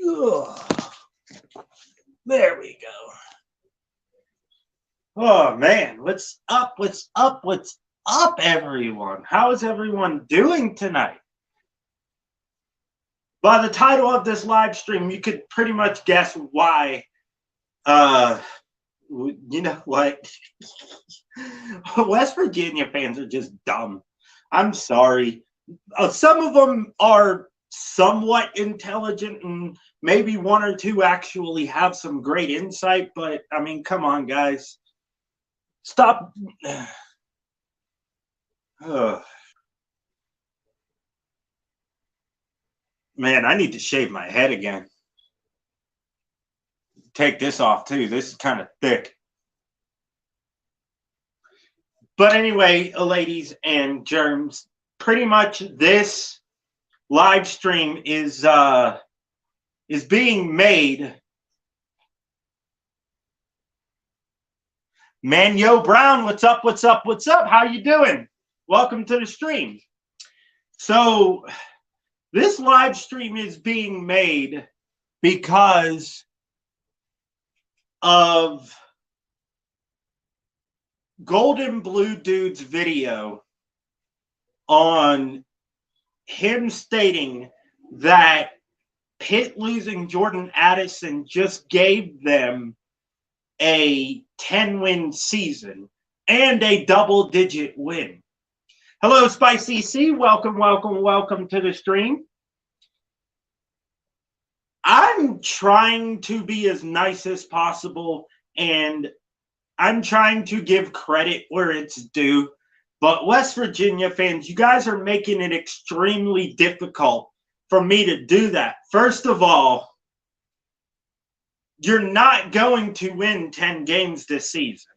Ugh. There we go. Oh, man. What's up? What's up? What's up, everyone? How is everyone doing tonight? By the title of this live stream, you could pretty much guess why. You know what? West Virginia fans are just dumb. I'm sorry. Some of them are somewhat intelligent, and maybe one or two actually have some great insight, but I mean, come on, guys. Stop. Man, I need to shave my head again. Take this off too. This is kind of thick. But anyway, ladies and germs, pretty much this live stream is being made. Man, Yo Brown, what's up? What's up? What's up? How you doing? Welcome to the stream. So this live stream is being made because of Golden Blue Dude's video on him stating that Pitt losing Jordan Addison just gave them a 10-win season and a double-digit win. Hello, Spicy C. Welcome, welcome, welcome to the stream. I'm trying to be as nice as possible, and I'm trying to give credit where it's due. But West Virginia fans, you guys are making it extremely difficult for me to do that. First of all, you're not going to win 10 games this season.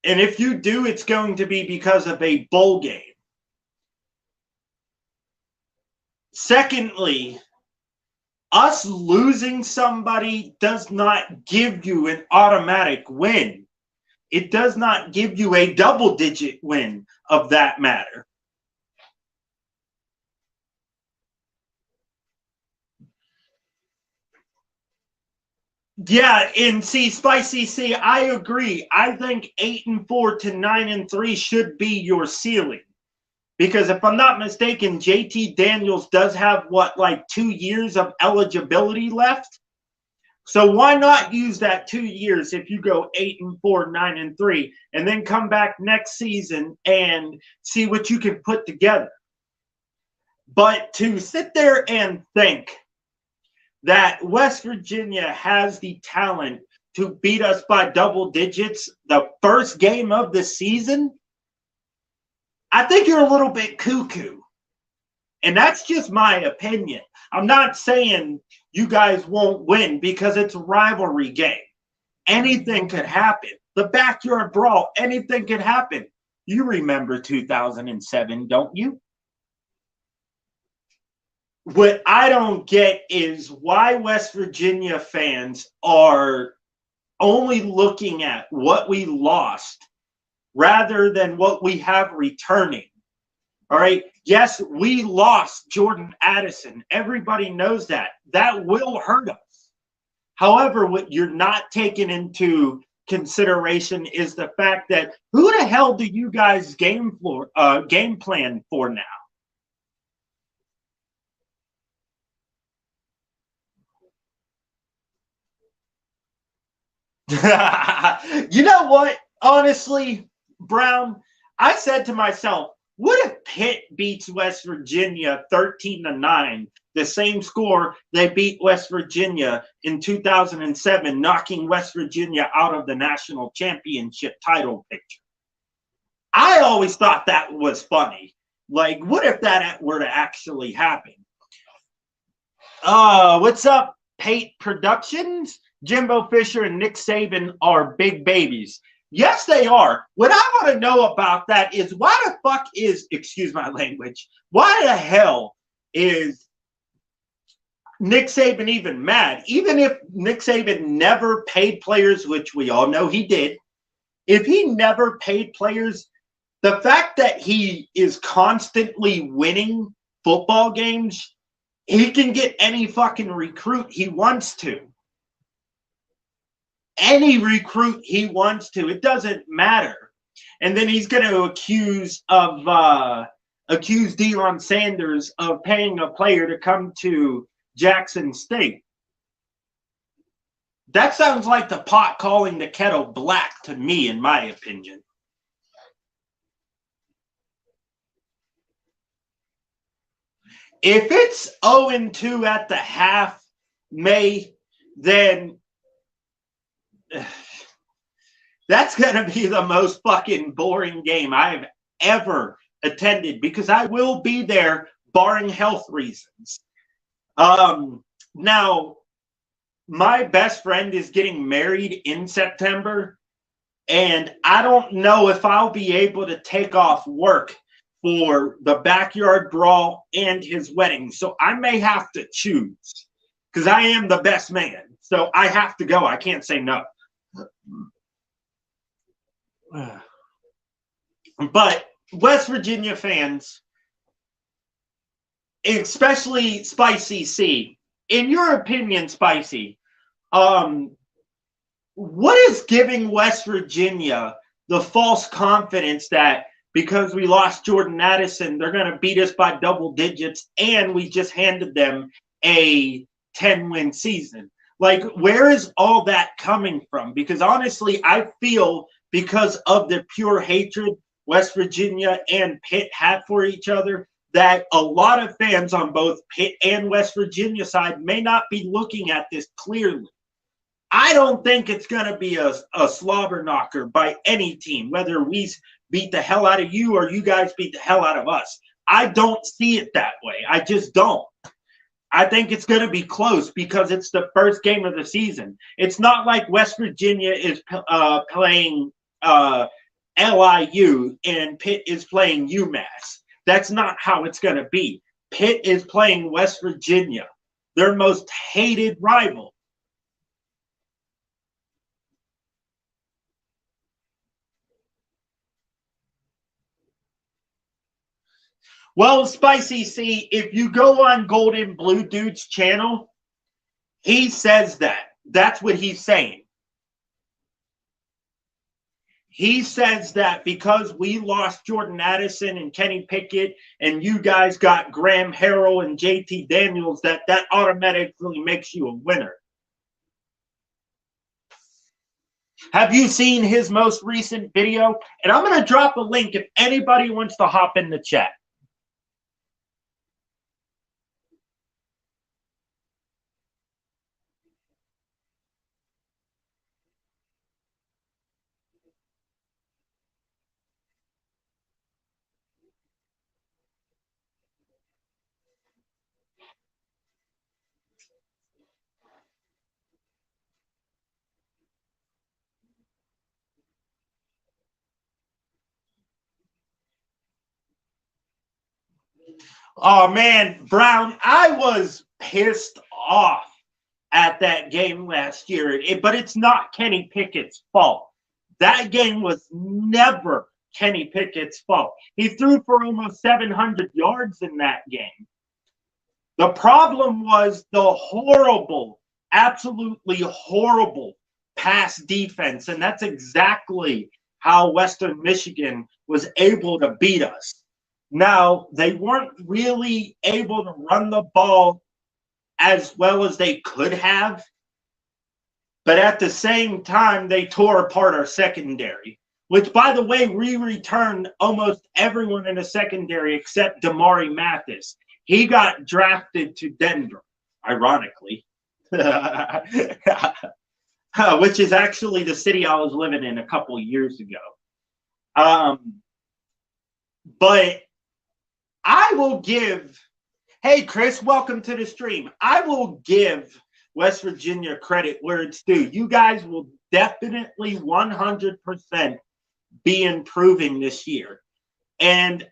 And if you do, it's going to be because of a bowl game. Secondly, us losing somebody does not give you an automatic win. It does not give you a double-digit win of that matter. Yeah, and see, Spicy C, I agree. I think 8-4 to 9-3 should be your ceiling. Because if I'm not mistaken, JT Daniels does have, what, like 2 years of eligibility left? So why not use that 2 years if you go 8-4, 9-3, and then come back next season and see what you can put together? But to sit there and think that West Virginia has the talent to beat us by double digits the first game of the season, I think you're a little bit cuckoo. And that's just my opinion. I'm not saying you guys won't win because it's a rivalry game. Anything could happen. The backyard brawl, anything could happen. You remember 2007, don't you? What I don't get is why West Virginia fans are only looking at what we lost rather than what we have returning. All right. Yes, we lost Jordan Addison. Everybody knows that. That will hurt us. However, what you're not taking into consideration is the fact that who the hell do you guys game plan for now? You know what? Honestly, Brown, I said to myself, what if Pitt beats West Virginia 13-9, the same score they beat West Virginia in 2007, knocking West Virginia out of the national championship title picture? I always thought that was funny. Like, what if that were to actually happen? What's up, Pate Productions? Jimbo Fisher and Nick Saban are big babies. Yes, they are. What I want to know about that is why the fuck is, excuse my language, why the hell is Nick Saban even mad? Even if Nick Saban never paid players, which we all know he did, if he never paid players, the fact that he is constantly winning football games He can get any fucking recruit he wants to. Any recruit he wants to. It doesn't matter. And then he's going to accuse Deion Sanders of paying a player to come to Jackson State. That sounds like the pot calling the kettle black to me, in my opinion. If it's 0-2 at the half, May, then that's going to be the most fucking boring game I've ever attended, because I will be there barring health reasons. Now, my best friend is getting married in September, and I don't know if I'll be able to take off work for the backyard brawl and his wedding. So I may have to choose, because I am the best man. So I have to go. I can't say no. But West Virginia fans, especially Spicy C, in your opinion, Spicy, what is giving West Virginia the false confidence that because we lost Jordan Addison, they're going to beat us by double digits, and we just handed them a 10-win season? Like, where is all that coming from? Because honestly, I feel because of the pure hatred West Virginia and Pitt have for each other, that a lot of fans on both Pitt and West Virginia side may not be looking at this clearly. I don't think it's going to be a slobber knocker by any team, whether we beat the hell out of you or you guys beat the hell out of us. I don't see it that way. I just don't. I think it's going to be close because it's the first game of the season. It's not like West Virginia is playing LIU and Pitt is playing UMass. That's not how it's going to be. Pitt is playing West Virginia, their most hated rival. Well, Spicy C, if you go on Golden Blue Dude's channel, he says that. That's what he's saying. He says that because we lost Jordan Addison and Kenny Pickett and you guys got Graham Harrell and JT Daniels, that automatically makes you a winner. Have you seen his most recent video? And I'm going to drop a link if anybody wants to hop in the chat. Oh, man, Brown, I was pissed off at that game last year, but it's not Kenny Pickett's fault. That game was never Kenny Pickett's fault. He threw for almost 700 yards in that game. The problem was the horrible, absolutely horrible pass defense, and that's exactly how Western Michigan was able to beat us. Now, they weren't really able to run the ball as well as they could have, but at the same time, they tore apart our secondary, which, by the way, we returned almost everyone in the secondary except Damari Mathis. He got drafted to Denver, ironically, which is actually the city I was living in a couple years ago. But I will give, hey, Chris, welcome to the stream. I will give West Virginia credit where it's due. You guys will definitely 100% be improving this year. And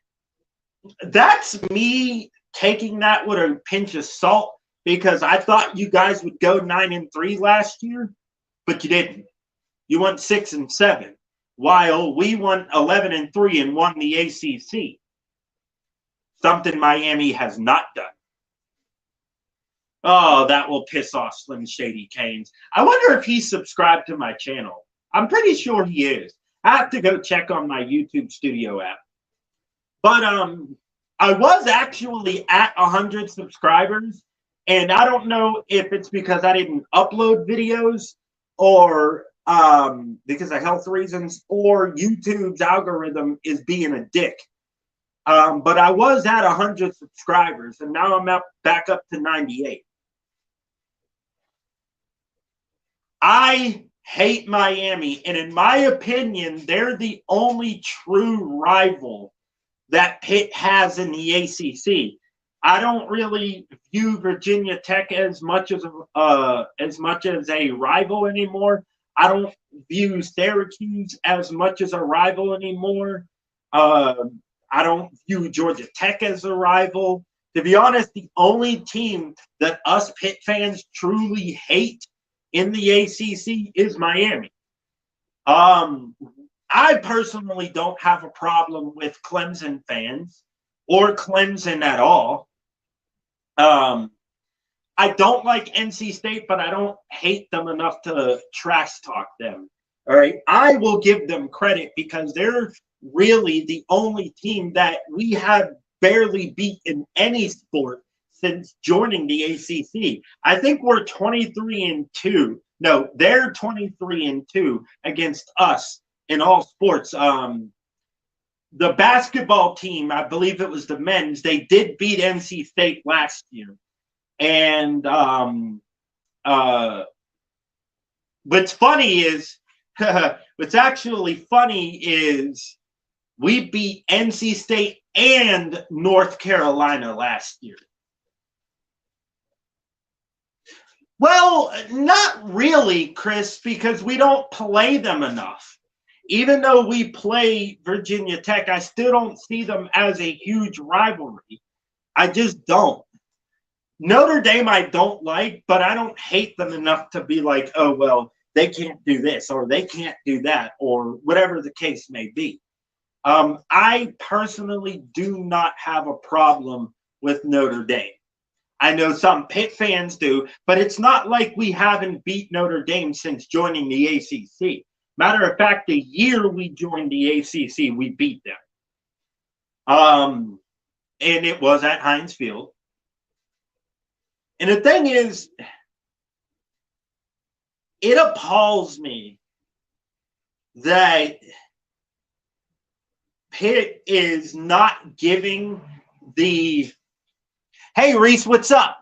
that's me taking that with a pinch of salt, because I thought you guys would go 9-3 last year, but you didn't. You went 6-7, while we won 11-3 and won the ACC. Something Miami has not done. Oh, that will piss off Slim Shady Canes. I wonder if he's subscribed to my channel. I'm pretty sure he is. I have to go check on my YouTube Studio app. But I was actually at 100 subscribers, and I don't know if it's because I didn't upload videos or because of health reasons, or YouTube's algorithm is being a dick. But I was at 100 subscribers, and now I'm back up to 98. I hate Miami, and in my opinion, they're the only true rival that Pitt has in the ACC. I don't really view Virginia Tech as much as a rival anymore. I don't view Syracuse as much as a rival anymore. I don't view Georgia Tech as a rival. To be honest, the only team that us Pitt fans truly hate in the ACC is Miami. I personally don't have a problem with Clemson fans or Clemson at all. I don't like NC State, but I don't hate them enough to trash talk them. All right. I will give them credit because they're really the only team that we have barely beat in any sport since joining the ACC. I think we're 23-2. No, they're 23-2 against us in all sports. The basketball team, I believe it was the men's, they did beat NC State last year. And what's funny is, what's actually funny is we beat NC State and North Carolina last year. Well, not really, Chris, because we don't play them enough. Even though we play Virginia Tech, I still don't see them as a huge rivalry. I just don't. Notre Dame I don't like, but I don't hate them enough to be like, oh, well, they can't do this or they can't do that or whatever the case may be. I personally do not have a problem with Notre Dame. I know some Pitt fans do, but it's not like we haven't beat Notre Dame since joining the ACC. Matter of fact, the year we joined the ACC, we beat them. And it was at Heinz Field. And the thing is, it appalls me that Pitt is not giving the, hey, Reese, what's up?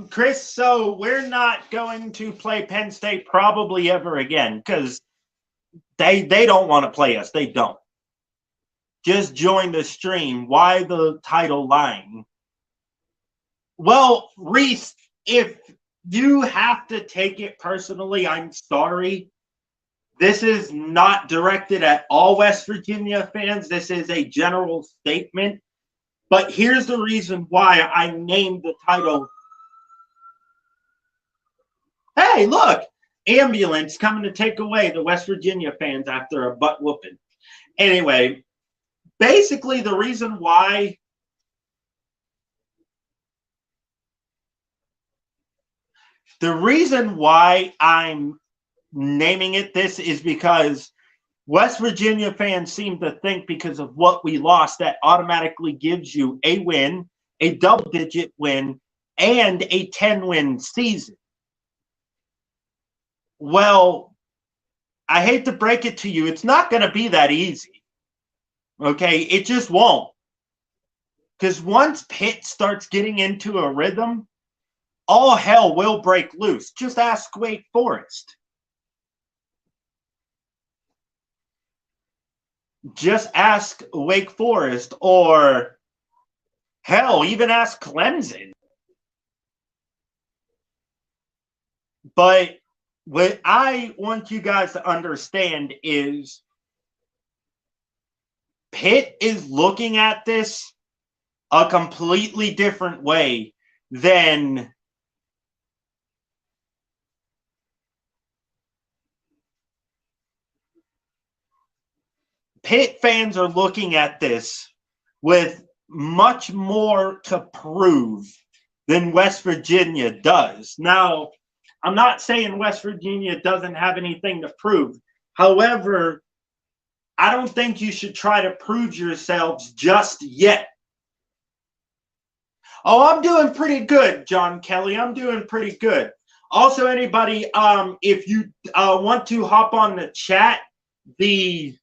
Chris, so we're not going to play Penn State probably ever again because they don't want to play us. They don't. Just join the stream. Why the title line? Well, Reese, if you have to take it personally, I'm sorry. This is not directed at all West Virginia fans. This is a general statement. But here's the reason why I named the title. Hey, look, ambulance coming to take away the West Virginia fans after a butt whooping. Anyway, basically the reason why I'm naming it this is because West Virginia fans seem to think because of what we lost that automatically gives you a win, a double-digit win, and a 10-win season. Well, I hate to break it to you. It's not going to be that easy. Okay? It just won't. Because once Pitt starts getting into a rhythm, all hell will break loose. Just ask Wake Forest. Just ask Wake Forest, or hell, even ask Clemson. But what I want you guys to understand is Pitt is looking at this a completely different way than Pitt fans are looking at this with much more to prove than West Virginia does. Now, I'm not saying West Virginia doesn't have anything to prove. However, I don't think you should try to prove yourselves just yet. Oh, I'm doing pretty good, John Kelly. I'm doing pretty good. Also, anybody, if you want to hop on the chat, the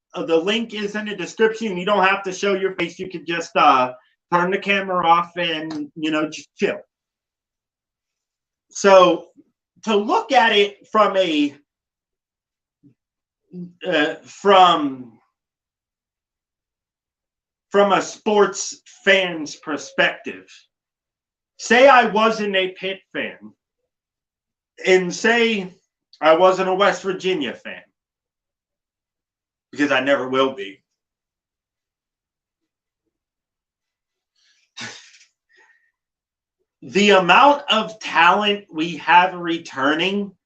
link is in the description. You don't have to show your face. You can just turn the camera off and, just chill. So to look at it from a from a sports fan's perspective, say I wasn't a Pitt fan, and say I wasn't a West Virginia fan, because I never will be. The amount of talent we have returning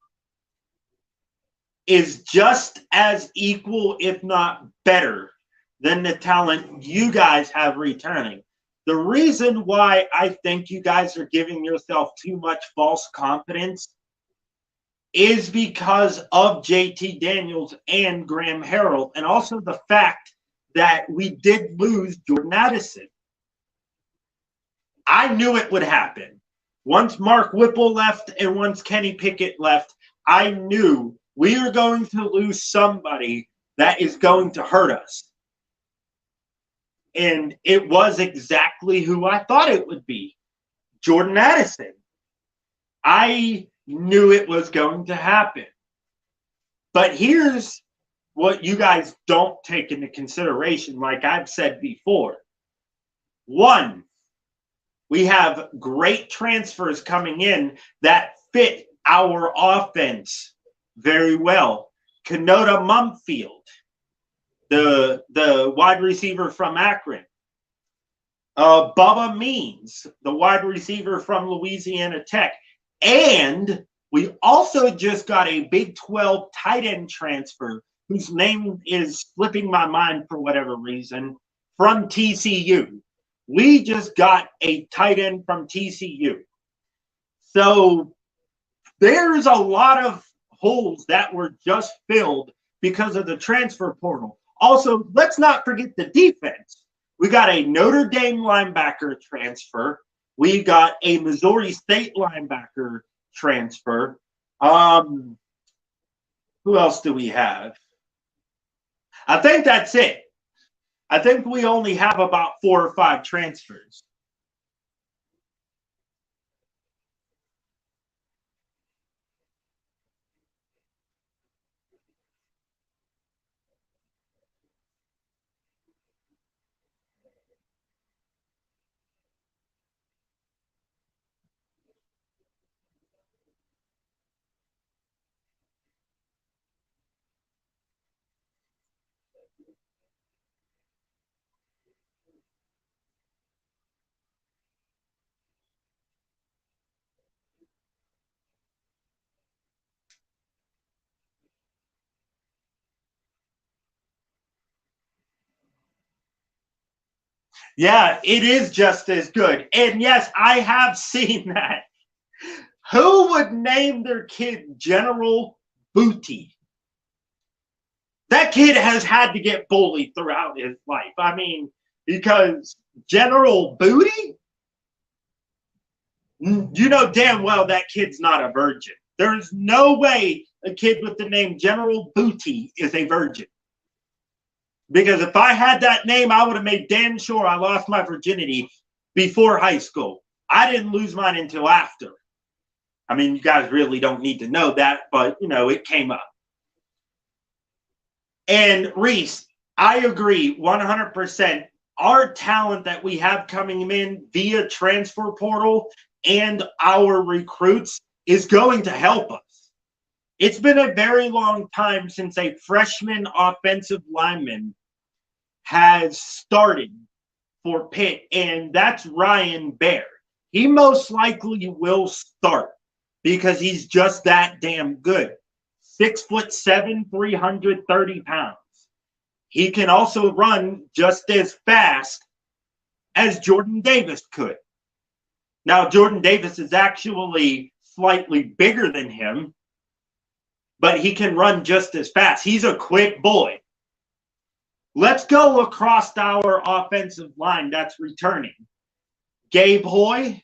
is just as equal, if not better, than the talent you guys have returning. The reason why I think you guys are giving yourself too much false confidence is because of JT Daniels and Graham Harrell, and also the fact that we did lose Jordan Addison. I knew it would happen. Once Mark Whipple left and once Kenny Pickett left, I knew we are going to lose somebody that is going to hurt us. And it was exactly who I thought it would be, Jordan Addison. I knew it was going to happen. But here's what you guys don't take into consideration, like I've said before. One, we have great transfers coming in that fit our offense very well. Kenota Mumfield, the wide receiver from Akron. Bubba Means, the wide receiver from Louisiana Tech. And we also just got a Big 12 tight end transfer whose name is slipping my mind for whatever reason, from TCU. We just got a tight end from TCU. So there's a lot of holes that were just filled because of the transfer portal. Also, let's not forget the defense. We got a Notre Dame linebacker transfer. We got a Missouri State linebacker transfer. Who else do we have? I think that's it. I think we only have about 4 or 5 transfers. Yeah, it is just as good. And yes, I have seen that. Who would name their kid General Booty? That kid has had to get bullied throughout his life. I mean, because General Booty? You know damn well that kid's not a virgin. There's no way a kid with the name General Booty is a virgin. Because if I had that name, I would have made damn sure I lost my virginity before high school. I didn't lose mine until after. I mean, you guys really don't need to know that, but, it came up. And Reese, I agree 100%. Our talent that we have coming in via transfer portal and our recruits is going to help us. It's been a very long time since a freshman offensive lineman has started for Pitt, and that's Ryan Baer. He most likely will start because he's just that damn good. 6'7", 330 pounds. He can also run just as fast as Jordan Davis could. Now, Jordan Davis is actually slightly bigger than him, but he can run just as fast. He's a quick boy. Let's go across our offensive line that's returning. Gabe Hoy,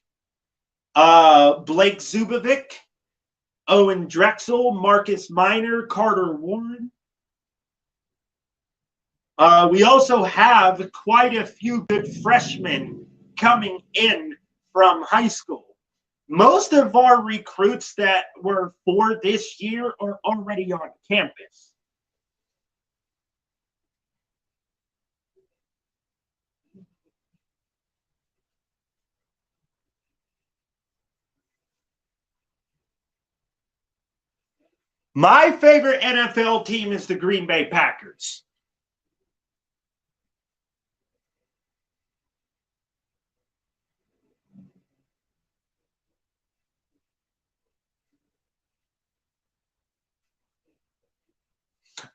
Blake Zubovic, Owen Drexel, Marcus Minor, Carter Warren. We also have quite a few good freshmen coming in from high school. Most of our recruits that were for this year are already on campus. My favorite NFL team is the Green Bay Packers.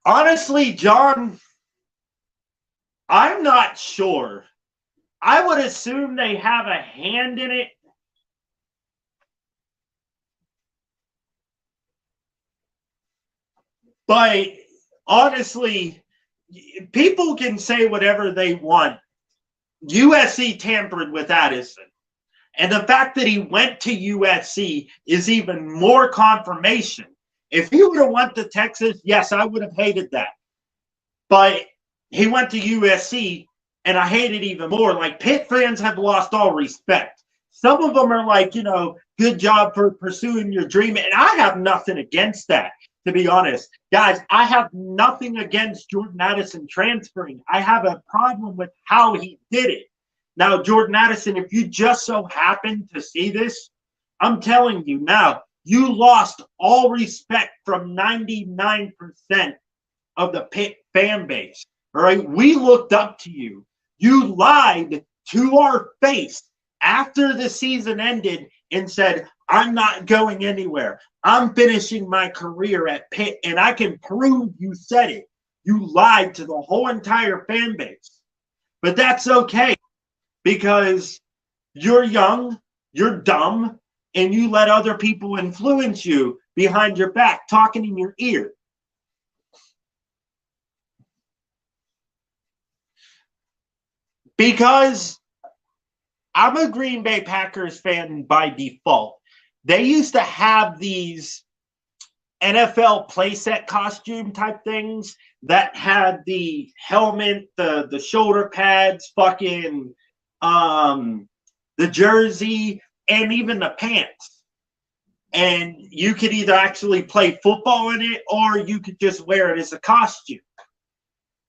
Honestly, John, I'm not sure. I would assume they have a hand in it. But honestly, people can say whatever they want. USC tampered with Addison. And the fact that he went to USC is even more confirmation. If he would have went to Texas, yes, I would have hated that. But he went to USC, and I hate it even more. Like, Pitt fans have lost all respect. Some of them are like, you know, good job for pursuing your dream. And I have nothing against that, to be honest. Guys, I have nothing against Jordan Addison transferring. I have a problem with how he did it. Now, Jordan Addison, if you just so happen to see this, I'm telling you now, you lost all respect from 99% of the Pitt fan base. All right, we looked up to you. You lied to our face after the season ended and said, I'm not going anywhere. I'm finishing my career at Pitt, and I can prove you said it. You lied to the whole entire fan base. But that's okay, because you're young, you're dumb, and you let other people influence you behind your back, talking in your ear. Because I'm a Green Bay Packers fan by default. They used to have these NFL playset costume type things that had the helmet, the shoulder pads, fucking the jersey, and even the pants. And you could either actually play football in it or you could just wear it as a costume.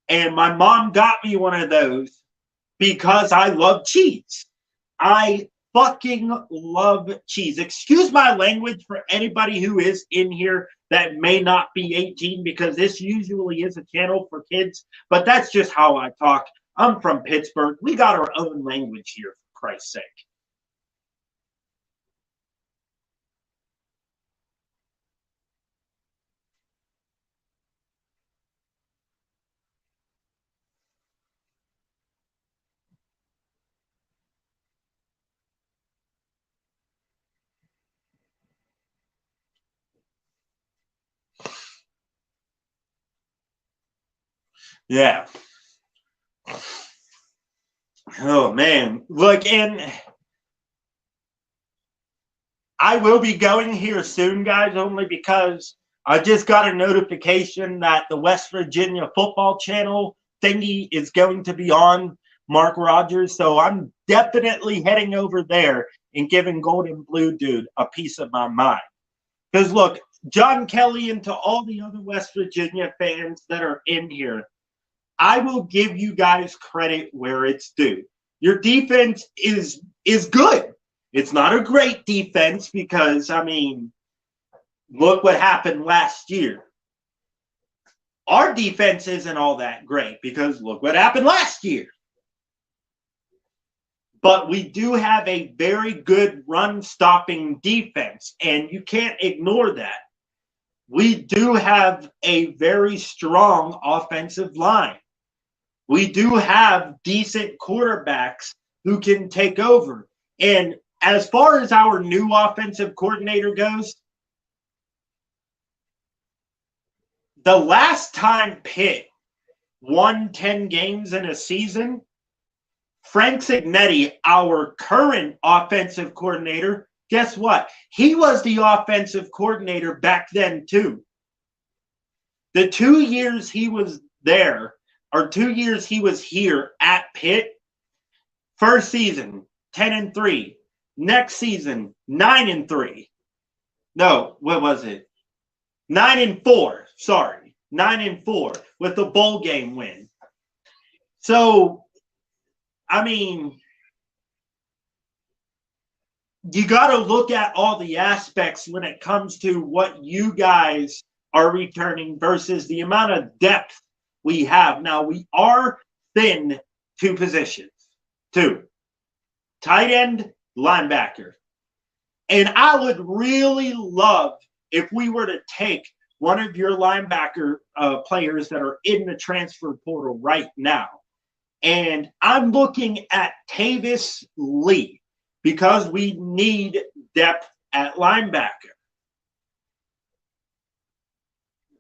And my mom got me one of those because I love cheese. I fucking love cheese. Excuse my language for anybody who is in here that may not be 18, because this usually is a channel for kids, but that's just how I talk. I'm from Pittsburgh. We got our own language here, for Christ's sake. Yeah. Oh, man. Look, and I will be going here soon, guys, only because I just got a notification that the West Virginia football channel thingy is going to be on Mark Rogers. So I'm definitely heading over there and giving Golden Blue Dude a piece of my mind. Because, look, John Kelly and to all the other West Virginia fans that are in here, I will give you guys credit where it's due. Your defense is good. It's not a great defense because, I mean, look what happened last year. Our defense isn't all that great because look what happened last year. But we do have a very good run-stopping defense, and you can't ignore that. we do have a very strong offensive line. We do have decent quarterbacks who can take over. And as far as our new offensive coordinator goes, the last time Pitt won 10 games in a season, Frank Cignetti, our current offensive coordinator, guess what? He was the offensive coordinator back then too. The 2 years he was there, or 2 years he was here at Pitt, first season, 10-3. Next season, 9-3. No, what was it? 9-4. Sorry, 9-4 with the bowl game win. So, I mean, you got to look at all the aspects when it comes to what you guys are returning versus the amount of depth we have. Now, we are thin 2 positions. 2. Tight end, linebacker. And I would really love if we were to take one of your linebacker players that are in the transfer portal right now. And I'm looking at Tavis Lee because we need depth at linebacker.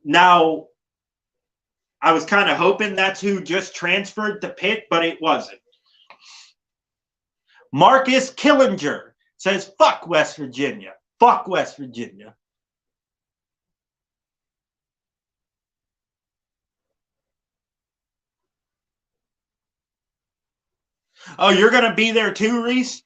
Now, I was kind of hoping that's who just transferred to Pitt, but it wasn't. Marcus Killinger says, fuck West Virginia. Fuck West Virginia. Oh, you're going to be there too, Reese?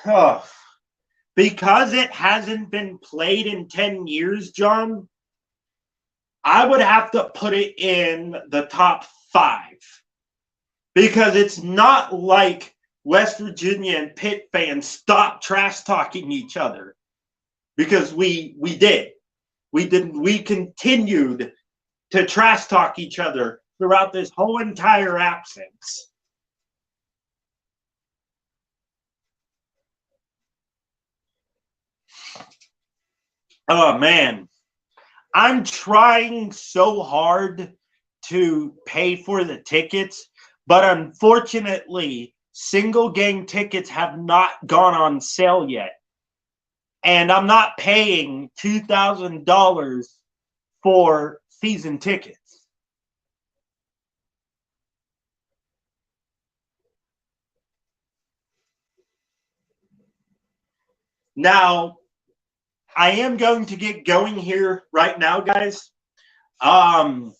Oh, because it hasn't been played in 10 years, John, I would have to put it in the top 5. Because it's not like West Virginia and Pitt fans stopped trash talking each other. Because we did. We continued to trash talk each other throughout this whole entire absence. Oh, man. I'm trying so hard to pay for the tickets, but unfortunately, single game tickets have not gone on sale yet. And I'm not paying $2,000 for season tickets. Now, I am going to get going here right now, guys. I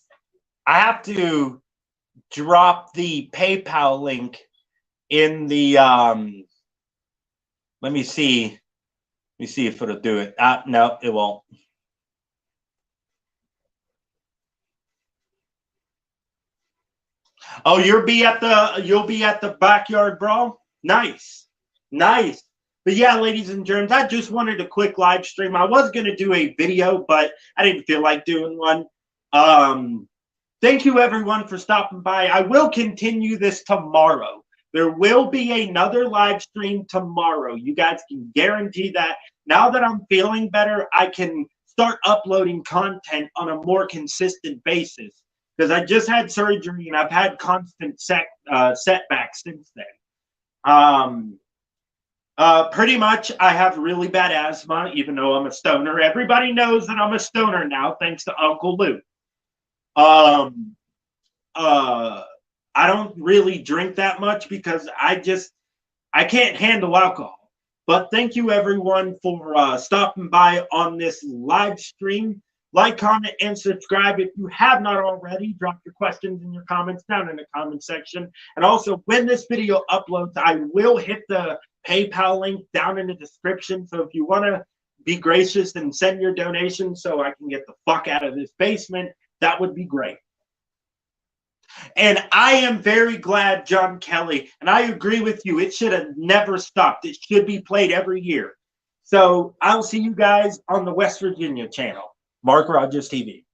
have to drop the PayPal link in the let me see. Let me see if it'll do it. No, it won't. Oh, you'll be at the backyard brawl? Nice. Nice. But yeah, ladies and germs, I just wanted a quick live stream. I was going to do a video, but I didn't feel like doing one. Thank you, everyone, for stopping by. I will continue this tomorrow. There will be another live stream tomorrow. You guys can guarantee that. Now that I'm feeling better, I can start uploading content on a more consistent basis because I just had surgery and I've had constant setbacks since then. Pretty much, I have really bad asthma, even though I'm a stoner. Everybody knows that I'm a stoner now, thanks to Uncle Luke. I don't really drink that much because I can't handle alcohol. But thank you, everyone, for stopping by on this live stream. Like, comment, and subscribe if you have not already. Drop your questions and your comments down in the comment section. And also, when this video uploads, I will hit the PayPal link down in the description. So if you want to be gracious and send your donation so I can get the fuck out of this basement, that would be great. And I am very glad, John Kelly, and I agree with you. It should have never stopped. It should be played every year. So I'll see you guys on the West Virginia channel. Mark Rogers TV.